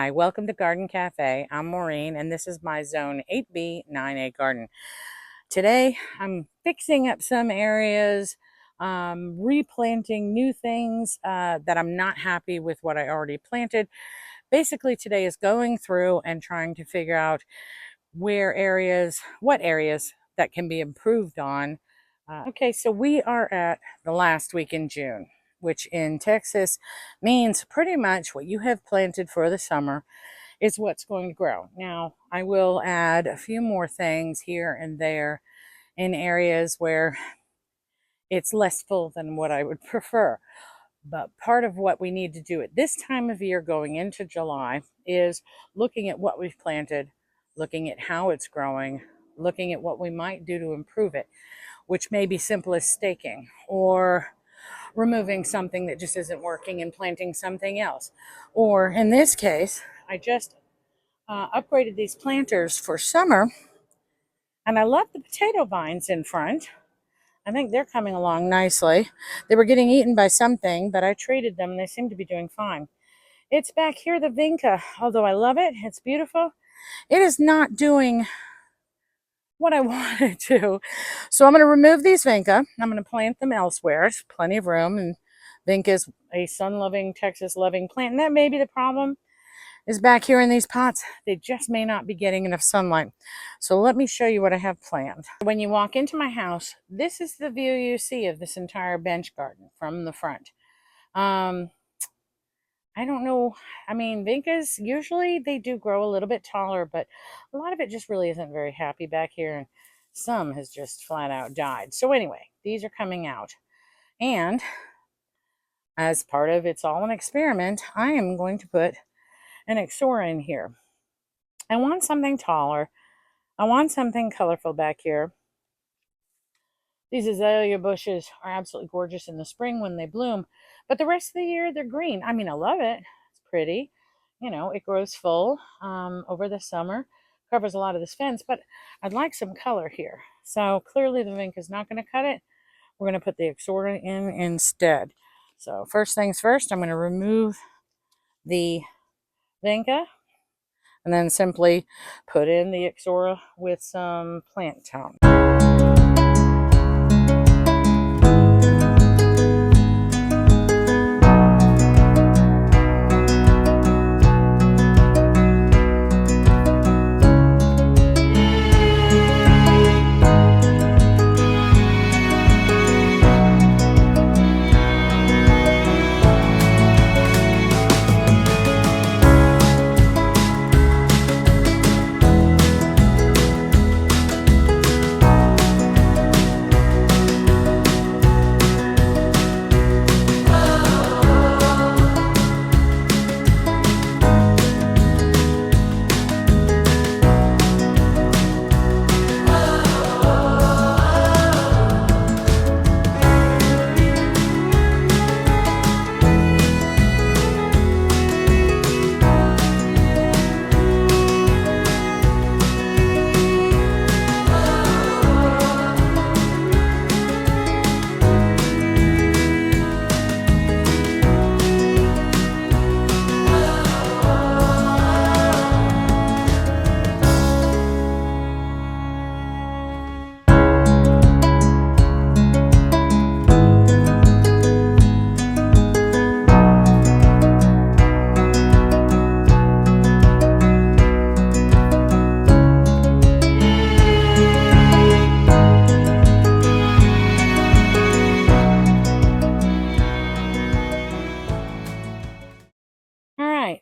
Hi, welcome to Garden Cafe. I'm Maureen, and this is my Zone 8B 9A garden. Today, I'm fixing up some areas, replanting new things that I'm not happy with what I already planted. Basically, today is going through and trying to figure out what areas that can be improved on. Okay, so we are at the last week in June, which in Texas means pretty much what you have planted for the summer is what's going to grow. Now, I will add a few more things here and there in areas where it's less full than what I would prefer. But part of what we need to do at this time of year going into July is looking at what we've planted, looking at how it's growing, looking at what we might do to improve it, which may be simple as staking or removing something that just isn't working and planting something else. Or in this case, I just upgraded these planters for summer, and I love the potato vines in front. I think they're coming along nicely. They were getting eaten by something, but I treated them and they seem to be doing fine. It's back here, the vinca. Although I love it, it's beautiful, it is not doing what I wanted to. So I'm going to remove these vinca. I'm going to plant them elsewhere. There's plenty of room, and vinca is a sun-loving, Texas-loving plant, and that may be the problem. Is back here in these pots, they just may not be getting enough sunlight. So let me show you what I have planned. When you walk into my house, this is the view you see of this entire bench garden from the front. I don't know. I mean, vincas, usually they do grow a little bit taller, but a lot of it just really isn't very happy back here, and some has just flat out died. So anyway, these are coming out. And as part of It's All an Experiment, I am going to put an Ixora in here. I want something taller. I want something colorful back here. These azalea bushes are absolutely gorgeous in the spring when they bloom, but the rest of the year they're green. I mean, I love it. It's pretty. You know, it grows full over the summer, covers a lot of this fence, but I'd like some color here. So clearly the vinca is not going to cut it. We're going to put the Ixora in instead. So first things first, I'm going to remove the vinca and then simply put in the Ixora with some plant tone.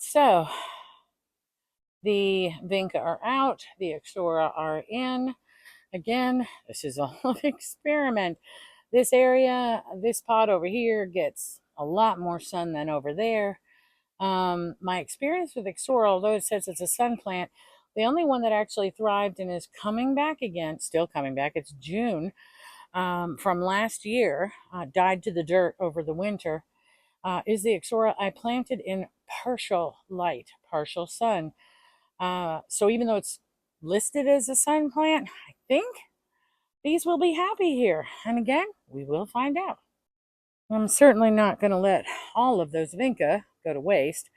So the vinca are out, the Ixora are in. Again, this is all an experiment. This area, this pot over here gets a lot more sun than over there. My experience with Ixora, although it says it's a sun plant, the only one that actually thrived and is coming back again, still coming back, it's June, from last year, died to the dirt over the winter, is the Ixora I planted in partial light, partial sun. So even though it's listed as a sun plant, I think these will be happy here. And again, we will find out. I'm certainly not going to let all of those vinca go to waste.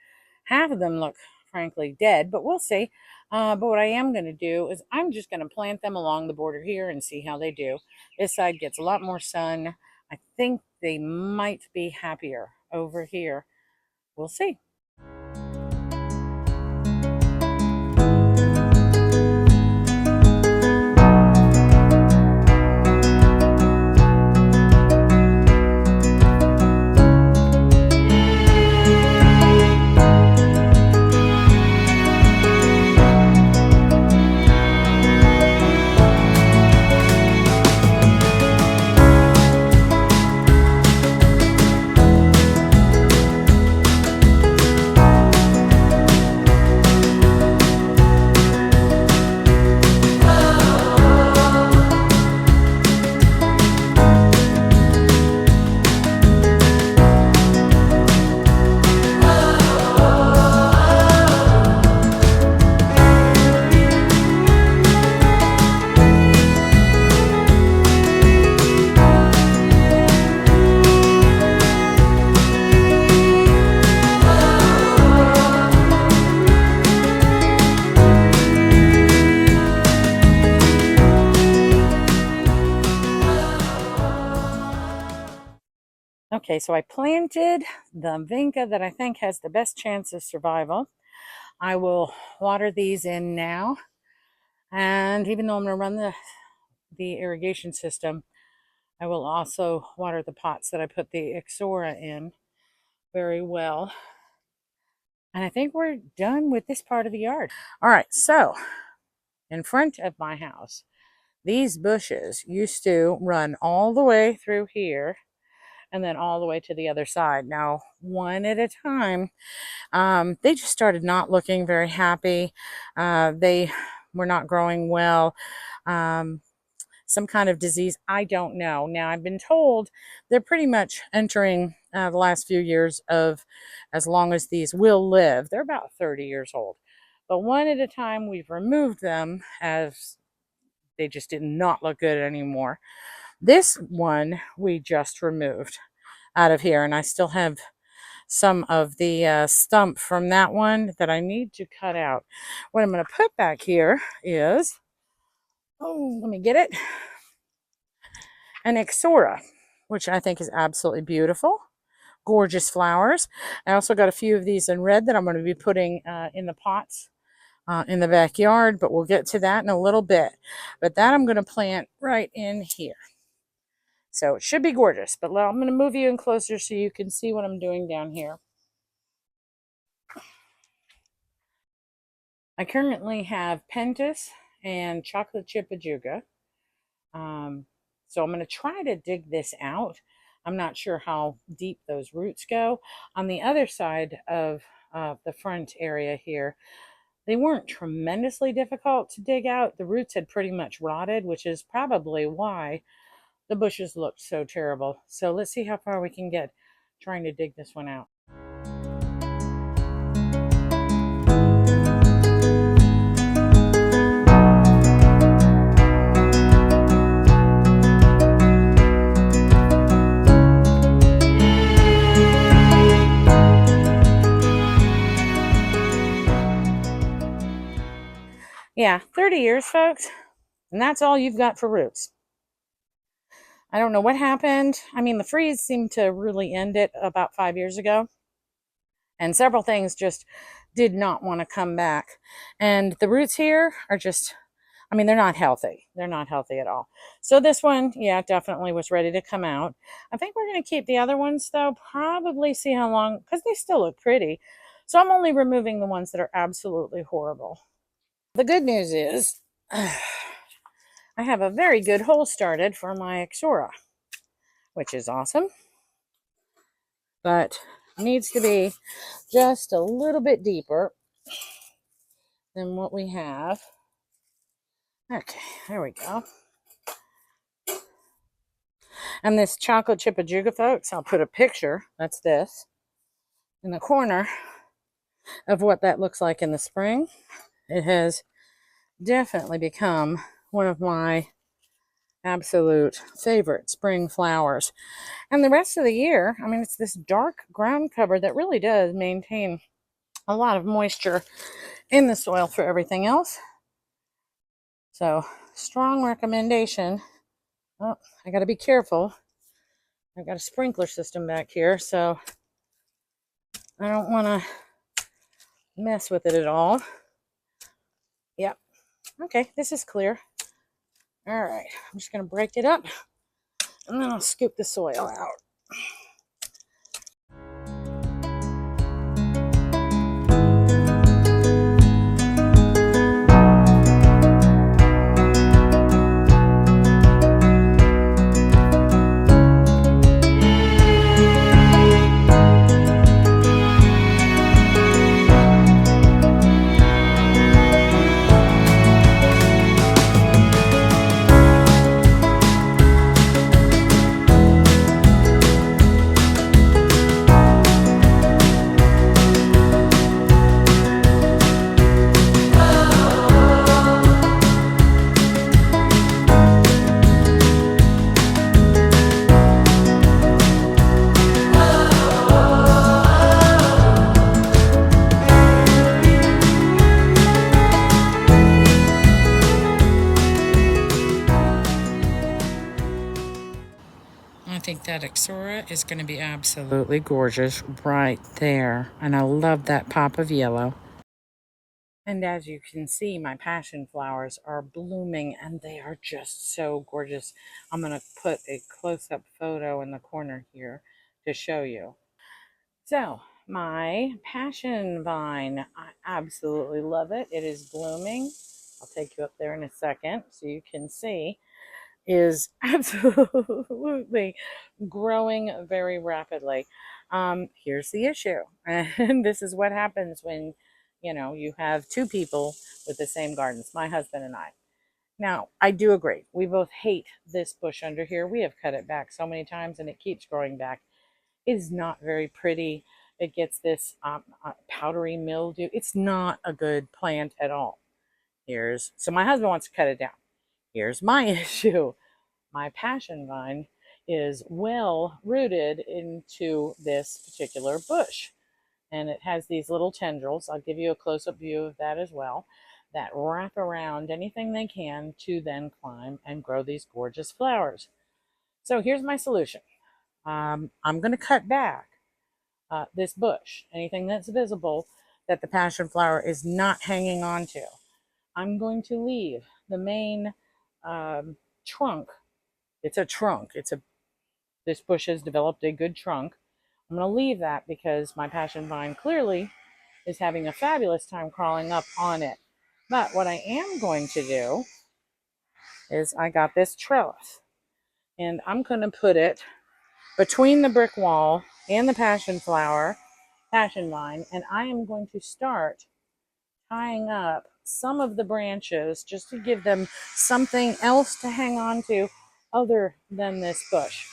Half of them look frankly dead, but we'll see. But what I am going to do is I'm just going to plant them along the border here and see how they do. This side gets a lot more sun. I think they might be happier over here. We'll see. Okay, so I planted the vinca that I think has the best chance of survival. I will water these in now. And even though I'm going to run the irrigation system, I will also water the pots that I put the Ixora in very well. And I think we're done with this part of the yard. All right, so in front of my house, these bushes used to run all the way through here and then all the way to the other side. Now, one at a time, they just started not looking very happy. They were not growing well. Some kind of disease, I don't know. Now, I've been told they're pretty much entering the last few years of as long as these will live. They're about 30 years old. But one at a time, we've removed them as they just did not look good anymore. This one we just removed out of here, and I still have some of the stump from that one that I need to cut out. What I'm going to put back here is, oh, let me get it, an Ixora, which I think is absolutely beautiful. Gorgeous flowers. I also got a few of these in red that I'm going to be putting in the pots in the backyard, but we'll get to that in a little bit. But that I'm going to plant right in here. So it should be gorgeous, but I'm going to move you in closer so you can see what I'm doing down here. I currently have Pentas and chocolate chip ajuga. So I'm going to try to dig this out. I'm not sure how deep those roots go. On the other side of the front area here, they weren't tremendously difficult to dig out. The roots had pretty much rotted, which is probably why the bushes looked so terrible. So let's see how far we can get trying to dig this one out. Yeah, 30 years, folks, and that's all you've got for roots. I don't know what happened. I mean, the freeze seemed to really end it about 5 years ago, and several things just did not want to come back. And the roots here are just, I mean, they're not healthy. They're not healthy at all. So this one, yeah, definitely was ready to come out. I think we're going to keep the other ones, though, probably see how long, because they still look pretty. So I'm only removing the ones that are absolutely horrible. The good news is I have a very good hole started for my Ixora, which is awesome, but needs to be just a little bit deeper than what we have. Okay, there we go. And this chocolate chip ajuga, folks, I'll put a picture, that's this, in the corner of what that looks like in the spring. It has definitely become one of my absolute favorite spring flowers. And the rest of the year, I mean, it's this dark ground cover that really does maintain a lot of moisture in the soil for everything else. So, strong recommendation. Oh, I got to be careful. I've got a sprinkler system back here, so I don't want to mess with it at all. Yep. Okay, this is clear. All right, I'm just going to break it up, and then I'll scoop the soil out. I think that Ixora is going to be absolutely gorgeous right there. And I love that pop of yellow. And as you can see, my passion flowers are blooming and they are just so gorgeous. I'm going to put a close-up photo in the corner here to show you. So, my passion vine, I absolutely love it. It is blooming. I'll take you up there in a second so you can see. Is absolutely growing very rapidly. Here's the issue, and this is what happens when you have two people with the same gardens, my husband and I. Now, I do agree. We both hate this bush under here. We have cut it back so many times, and it keeps growing back. It is not very pretty. It gets this powdery mildew. It's not a good plant at all. So my husband wants to cut it down. Here's my issue. My passion vine is well rooted into this particular bush. And it has these little tendrils. I'll give you a close-up view of that as well, that wrap around anything they can to then climb and grow these gorgeous flowers. So here's my solution. I'm going to cut back this bush, anything that's visible that the passion flower is not hanging on to. I'm going to leave the main trunk. It's a trunk. This bush has developed a good trunk. I'm going to leave that because my passion vine clearly is having a fabulous time crawling up on it. But what I am going to do is I got this trellis and I'm going to put it between the brick wall and the passion vine, and I am going to start tying up some of the branches just to give them something else to hang on to other than this bush.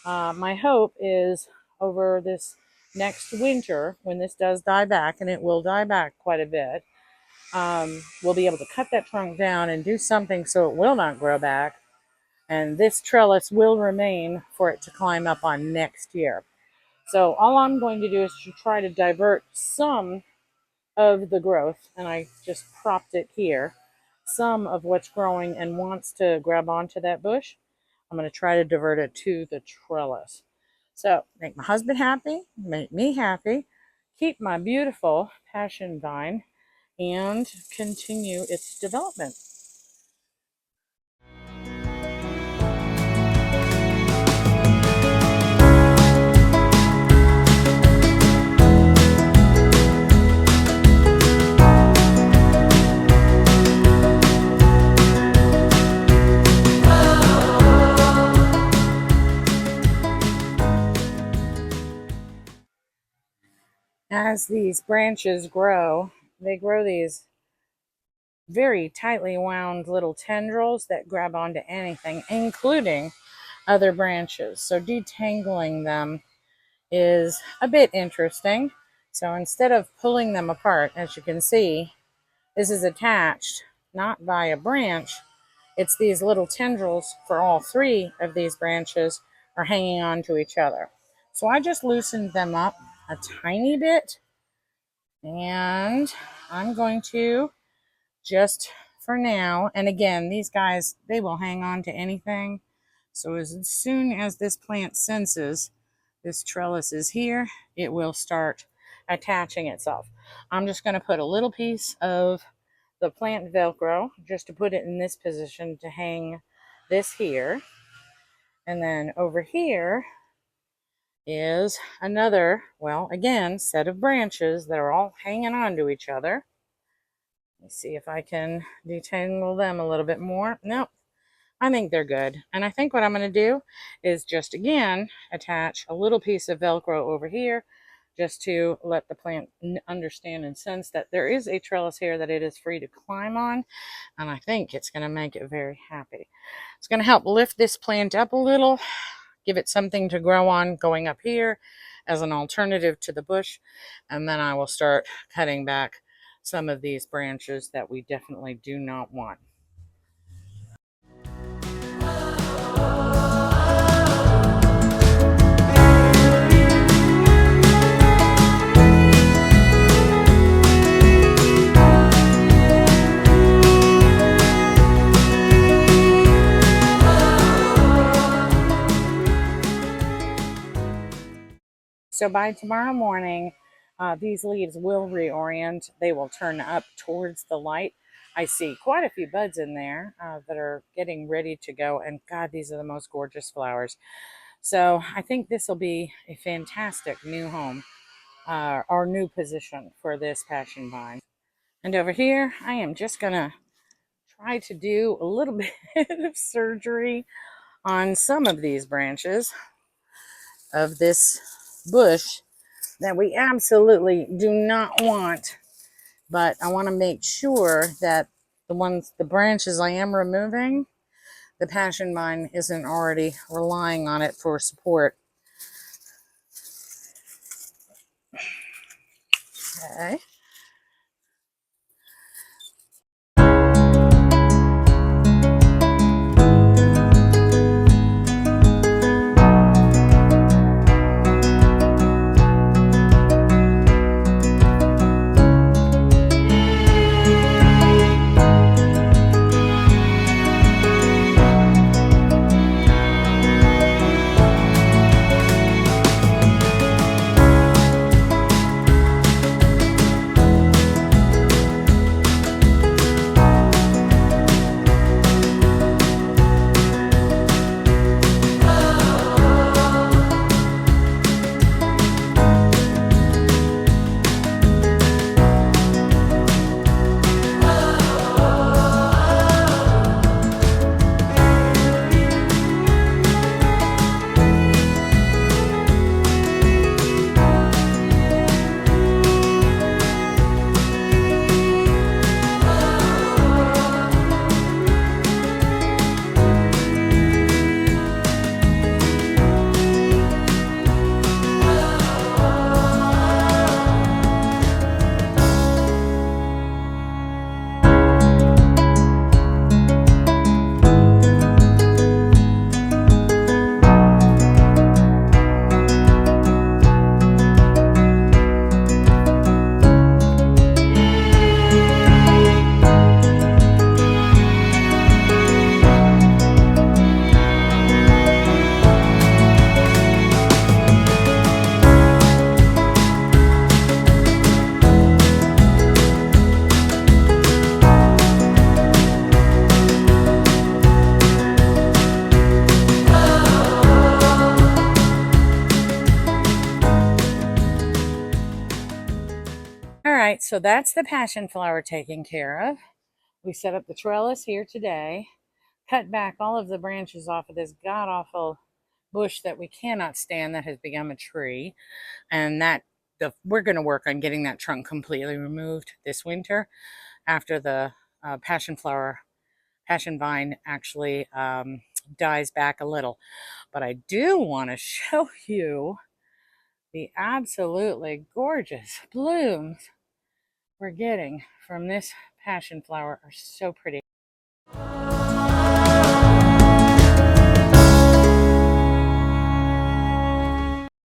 My hope is over this next winter, when this does die back, and it will die back quite a bit, we'll be able to cut that trunk down and do something so it will not grow back. And this trellis will remain for it to climb up on next year. So all I'm going to do is to try to divert some of the growth, and I just propped it here, some of what's growing and wants to grab onto that bush. I'm going to try to divert it to the trellis. So make my husband happy, make me happy, keep my beautiful passion vine, and continue its development. As these branches grow, they grow these very tightly wound little tendrils that grab onto anything, including other branches. So detangling them is a bit interesting. So instead of pulling them apart, as you can see, this is attached not by a branch. It's these little tendrils for all three of these branches are hanging on to each other. So I just loosened them up a tiny bit And I'm going to just for now, and again, these guys, they will hang on to anything. So as soon as this plant senses this trellis is here, it will start attaching itself. I'm just going to put a little piece of the plant Velcro just to put it in this position to hang this here. And then over here is another, well, again, set of branches that are all hanging on to each other. Let's see if I can detangle them a little bit more. Nope, I think they're good. And I think what I'm going to do is just, again, attach a little piece of Velcro over here just to let the plant understand and sense that there is a trellis here that it is free to climb on. And I think it's going to make it very happy. It's going to help lift this plant up a little, give it something to grow on going up here as an alternative to the bush. And then I will start cutting back some of these branches that we definitely do not want. So by tomorrow morning, these leaves will reorient. They will turn up towards the light. I see quite a few buds in there that are getting ready to go. And God, these are the most gorgeous flowers. So I think this will be a fantastic new home or new position for this passion vine. And over here, I am just going to try to do a little bit of surgery on some of these branches of this bush that we absolutely do not want, but I want to make sure that the branches I am removing, the passion vine isn't already relying on it for support. Okay. All right, so that's the passion flower taken care of. We set up the trellis here today, cut back all of the branches off of this god-awful bush that we cannot stand that has become a tree. And we're going to work on getting that trunk completely removed this winter after the passion vine actually dies back a little. But I do want to show you the absolutely gorgeous blooms we're getting from this passion flower are so pretty.